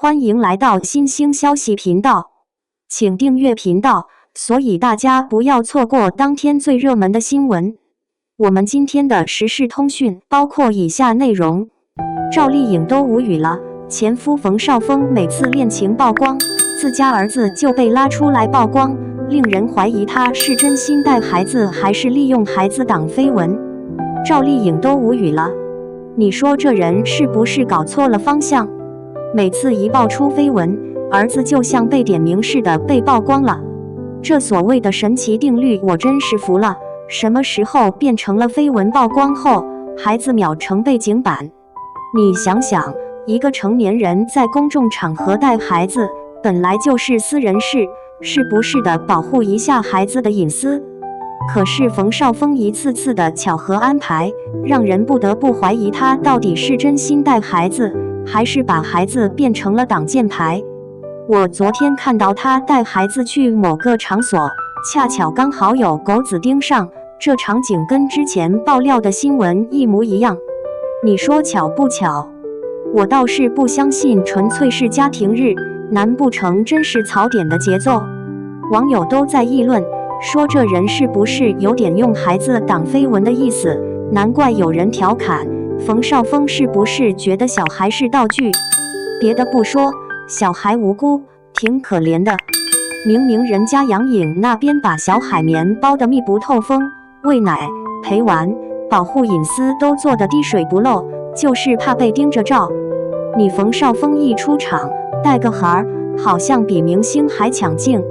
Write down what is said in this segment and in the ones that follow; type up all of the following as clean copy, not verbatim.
欢迎来到新兴消息频道，请订阅频道，所以大家不要错过当天最热门的新闻。我们今天的时事通讯包括以下内容：赵丽颖都无语了，前夫冯绍峰每次恋情曝光，自家儿子就被拉出来曝光，令人怀疑他是真心带孩子还是利用孩子挡绯闻。赵丽颖都无语了，你说这人是不是搞错了方向？每次一爆出绯闻，儿子就像被点名似的被曝光了。这所谓的神奇定律我真是服了，什么时候变成了绯闻曝光后，孩子秒成背景板？你想想，一个成年人在公众场合带孩子，本来就是私人事，是不是的保护一下孩子的隐私？可是冯绍峰一次次的巧合安排，让人不得不怀疑他到底是真心带孩子，还是把孩子变成了挡箭牌。我昨天看到他带孩子去某个场所，恰巧刚好有狗子盯上，这场景跟之前爆料的新闻一模一样。你说巧不巧？我倒是不相信纯粹是家庭日，难不成真是槽点的节奏？网友都在议论，说这人是不是有点用孩子挡绯闻的意思？难怪有人调侃，冯绍峰是不是觉得小孩是道具？别的不说，小孩无辜，挺可怜的。明明人家杨颖那边把小海绵包得密不透风，喂奶、陪玩、保护隐私都做得滴水不漏，就是怕被盯着照。你冯绍峰一出场带个孩儿，好像比明星还抢镜。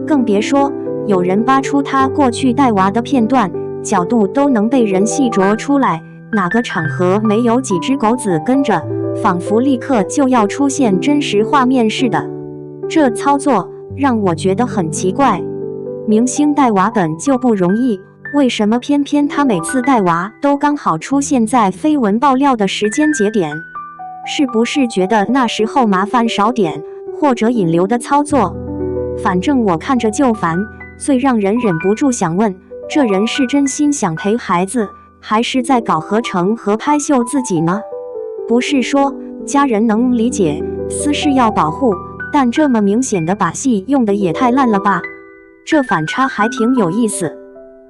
更别说有人扒出他过去带娃的片段，角度都能被人细琢出来，哪个场合没有几只狗子跟着，仿佛立刻就要出现真实画面似的。这操作让我觉得很奇怪。明星带娃本就不容易，为什么偏偏他每次带娃都刚好出现在绯闻爆料的时间节点？是不是觉得那时候麻烦少点，或者引流的操作？反正我看着就烦，最让人忍不住想问，这人是真心想陪孩子，还是在搞合成和拍秀自己呢？不是说家人能理解，私事要保护，但这么明显的把戏用的也太烂了吧？这反差还挺有意思。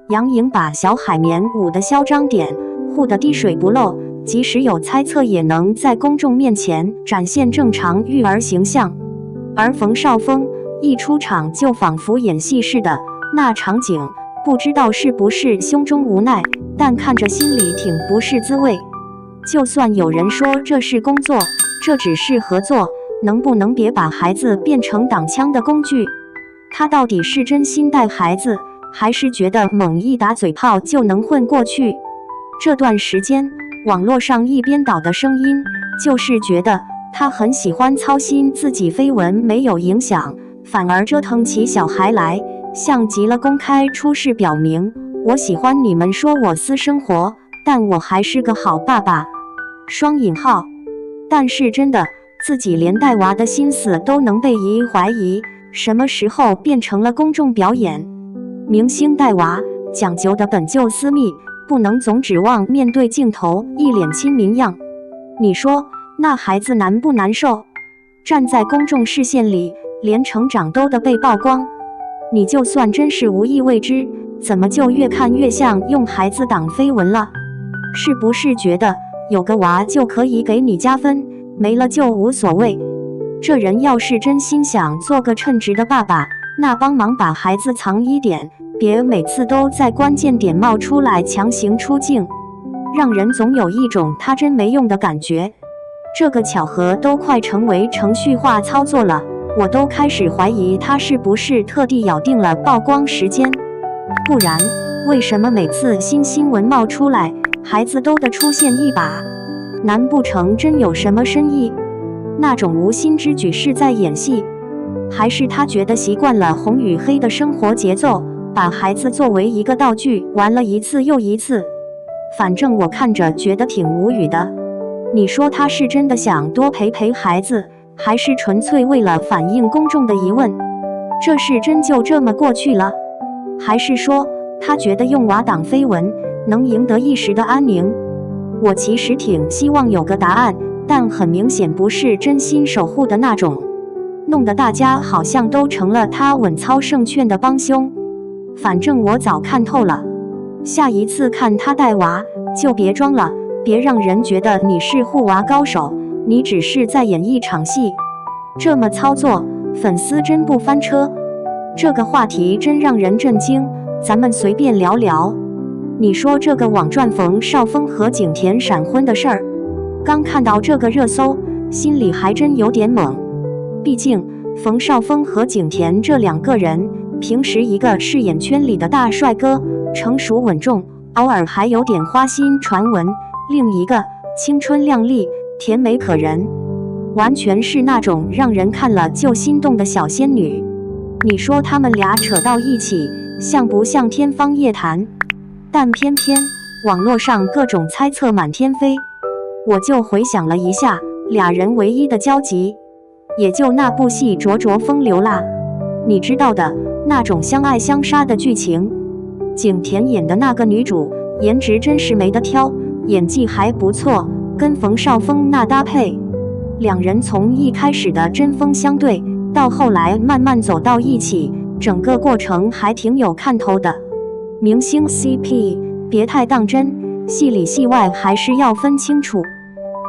杨颖把小海绵捂得嚣张点，护得滴水不漏，即使有猜测也能在公众面前展现正常育儿形象。而冯绍峰一出场就仿佛演戏似的，那场景不知道是不是胸中无奈，但看着心里挺不是滋味。就算有人说这是工作，这只是合作，能不能别把孩子变成挡枪的工具？他到底是真心带孩子，还是觉得猛一打嘴炮就能混过去？这段时间网络上一边倒的声音就是觉得他很喜欢操心自己绯闻没有影响，反而折腾起小孩来，像极了公开出示表明，我喜欢你们说我私生活，但我还是个好爸爸。双引号。但是真的，自己连带娃的心思都能被怀疑，什么时候变成了公众表演？明星带娃讲究的本就私密，不能总指望面对镜头一脸亲民样。你说那孩子难不难受？站在公众视线里，连成长都得被曝光。你就算真是无意为之，怎么就越看越像用孩子挡绯闻了？是不是觉得有个娃就可以给你加分，没了就无所谓？这人要是真心想做个称职的爸爸，那帮忙把孩子藏一点，别每次都在关键点冒出来强行出镜，让人总有一种他真没用的感觉。这个巧合都快成为程序化操作了，我都开始怀疑他是不是特地咬定了曝光时间。不然为什么每次新新闻冒出来，孩子都得出现一把？难不成真有什么深意？那种无心之举是在演戏，还是他觉得习惯了红与黑的生活节奏，把孩子作为一个道具玩了一次又一次？反正我看着觉得挺无语的。你说他是真的想多陪陪孩子，还是纯粹为了反映公众的疑问？这事真就这么过去了？还是说他觉得用娃挡绯闻能赢得一时的安宁？我其实挺希望有个答案，但很明显不是真心守护的那种，弄得大家好像都成了他稳操胜券的帮凶。反正我早看透了，下一次看他带娃就别装了，别让人觉得你是护娃高手，你只是在演一场戏。这么操作，粉丝真不翻车。这个话题真让人震惊，咱们随便聊聊。你说这个网传冯绍峰和景甜闪婚的事儿，刚看到这个热搜，心里还真有点懵。毕竟冯绍峰和景甜这两个人，平时一个是演圈里的大帅哥，成熟稳重，偶尔还有点花心传闻，另一个青春靓丽，甜美可人，完全是那种让人看了就心动的小仙女。你说他们俩扯到一起，像不像天方夜谭？但偏偏网络上各种猜测满天飞，我就回想了一下，俩人唯一的交集，也就那部戏《灼灼风流》啦。你知道的，那种相爱相杀的剧情。景甜演的那个女主，颜值真是没得挑，演技还不错，跟冯绍峰那搭配，两人从一开始的针锋相对，到后来慢慢走到一起，整个过程还挺有看头的。明星 CP 别太当真，戏里戏外还是要分清楚。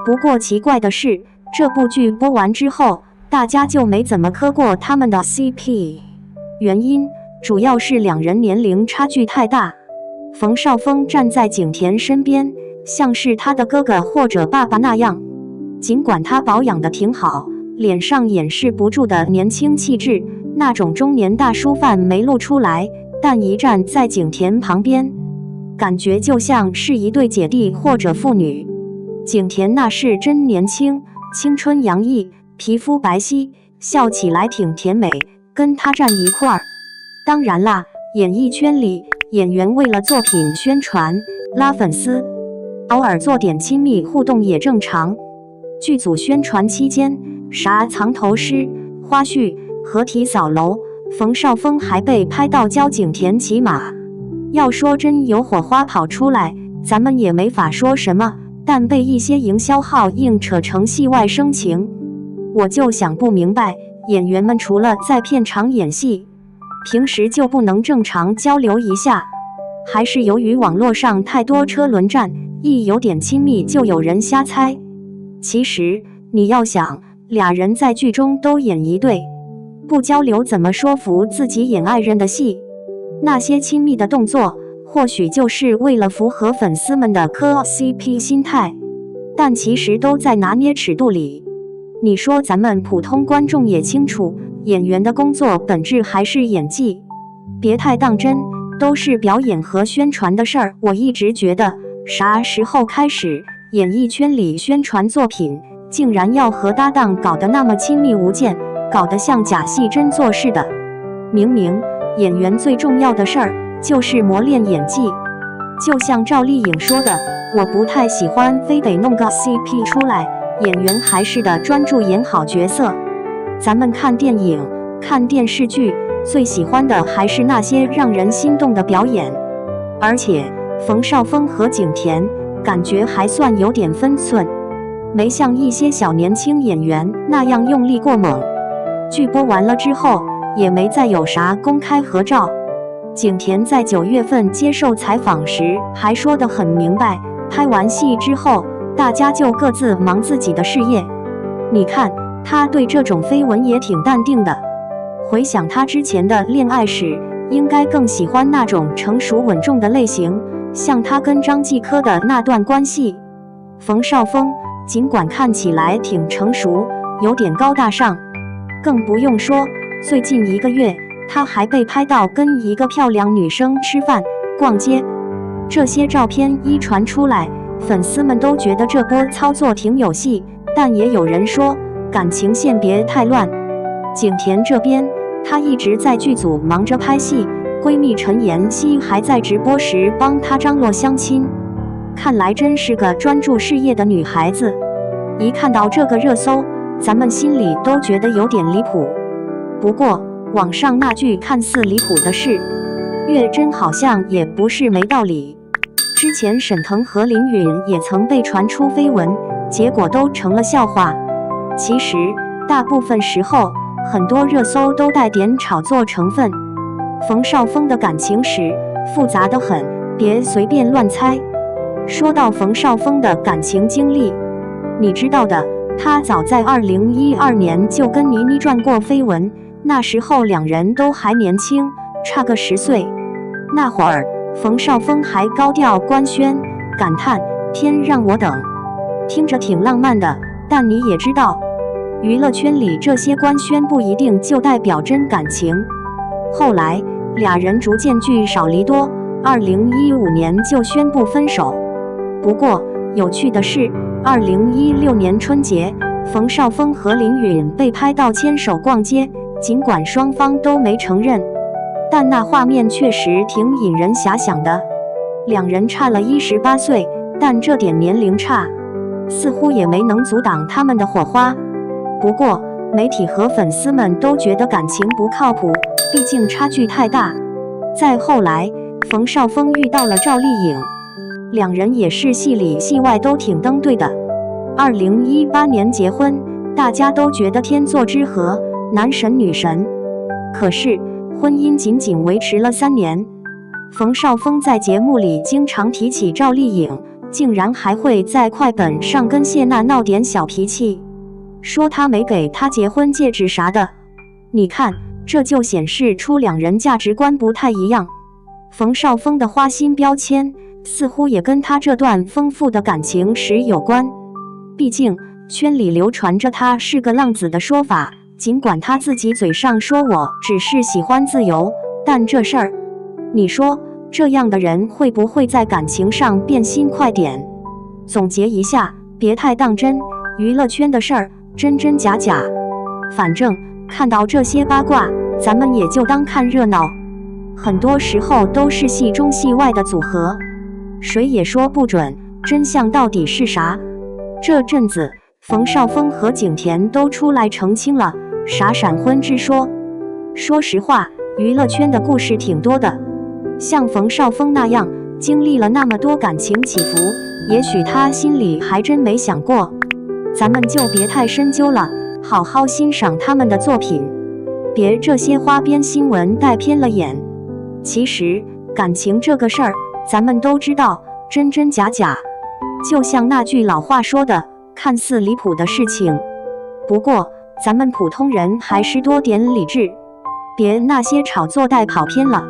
不过奇怪的是，这部剧播完之后，大家就没怎么磕过他们的 CP， 原因主要是两人年龄差距太大。冯绍峰站在景甜身边，像是他的哥哥或者爸爸那样，尽管他保养得挺好，脸上掩饰不住的年轻气质，那种中年大叔范没露出来，但一站在景甜旁边，感觉就像是一对姐弟或者父女。景甜那是真年轻，青春洋溢，皮肤白皙，笑起来挺甜美，跟她站一块儿。当然啦，演艺圈里演员为了作品宣传拉粉丝，偶尔做点亲密互动也正常。剧组宣传期间，啥藏头诗、花絮、合体扫楼，冯绍峰还被拍到教景甜骑马。要说真有火花跑出来，咱们也没法说什么，但被一些营销号硬扯成戏外生情，我就想不明白，演员们除了在片场演戏，平时就不能正常交流一下？还是由于网络上太多车轮战，一有点亲密就有人瞎猜？其实你要想，俩人在剧中都演一对，不交流怎么说服自己演爱人的戏？那些亲密的动作，或许就是为了符合粉丝们的磕 CP 心态，但其实都在拿捏尺度里。你说咱们普通观众也清楚，演员的工作本质还是演技，别太当真，都是表演和宣传的事儿。我一直觉得，啥时候开始，演艺圈里宣传作品竟然要和搭档搞得那么亲密无间，搞得像假戏真做似的？明明演员最重要的事儿就是磨练演技。就像赵丽颖说的，我不太喜欢非得弄个 CP 出来，演员还是得专注演好角色。咱们看电影、看电视剧，最喜欢的还是那些让人心动的表演。而且冯绍峰和景甜感觉还算有点分寸，没像一些小年轻演员那样用力过猛。剧播完了之后，也没再有啥公开合照。景甜在9月份接受采访时还说得很明白，拍完戏之后，大家就各自忙自己的事业。你看，她对这种绯闻也挺淡定的。回想她之前的恋爱史，应该更喜欢那种成熟稳重的类型，像她跟张继科的那段关系。冯绍峰尽管看起来挺成熟，有点高大上，更不用说最近1个月，他还被拍到跟一个漂亮女生吃饭、逛街。这些照片一传出来，粉丝们都觉得这波操作挺有戏，但也有人说感情线别太乱。景甜这边，她一直在剧组忙着拍戏，闺蜜陈妍希还在直播时帮她张罗相亲，看来真是个专注事业的女孩子。一看到这个热搜，咱们心里都觉得有点离谱。不过网上那句看似离谱的事，越真好像也不是没道理。之前沈腾和林允也曾被传出绯闻，结果都成了笑话。其实，大部分时候，很多热搜都带点炒作成分。冯绍峰的感情史复杂得很，别随便乱猜。说到冯绍峰的感情经历，你知道的，他早在2012年就跟倪妮传过绯闻，那时候两人都还年轻，差个10岁。那会儿，冯绍峰还高调官宣，感叹天让我等，听着挺浪漫的。但你也知道，娱乐圈里这些官宣不一定就代表真感情。后来俩人逐渐聚少离多，2015年就宣布分手。不过有趣的是，2016年春节，冯绍峰和林允被拍到牵手逛街，尽管双方都没承认，但那画面确实挺引人遐想的。两人差了18岁，但这点年龄差似乎也没能阻挡他们的火花。不过媒体和粉丝们都觉得感情不靠谱，毕竟差距太大。再后来，冯绍峰遇到了赵丽颖，两人也是戏里戏外都挺登对的。2018年结婚，大家都觉得天作之合，男神女神。可是婚姻仅仅维持了3年。冯绍峰在节目里经常提起赵丽颖，竟然还会在快本上跟谢娜闹点小脾气，说她没给他结婚戒指啥的。你看，这就显示出两人价值观不太一样。冯绍峰的花心标签似乎也跟他这段丰富的感情史有关。毕竟圈里流传着他是个浪子的说法，尽管他自己嘴上说我只是喜欢自由，但这事儿，你说这样的人会不会在感情上变心快点？总结一下，别太当真，娱乐圈的事儿真真假假。反正看到这些八卦，咱们也就当看热闹，很多时候都是戏中戏外的组合，谁也说不准真相到底是啥。这阵子冯绍峰和景甜都出来澄清了啥闪婚之说。说实话，娱乐圈的故事挺多的，像冯绍峰那样经历了那么多感情起伏，也许他心里还真没想过。咱们就别太深究了，好好欣赏他们的作品，别这些花边新闻带偏了眼。其实感情这个事儿，咱们都知道真真假假，就像那句老话说的，看似离谱的事情，不过咱们普通人还是多点理智，别那些炒作带跑偏了。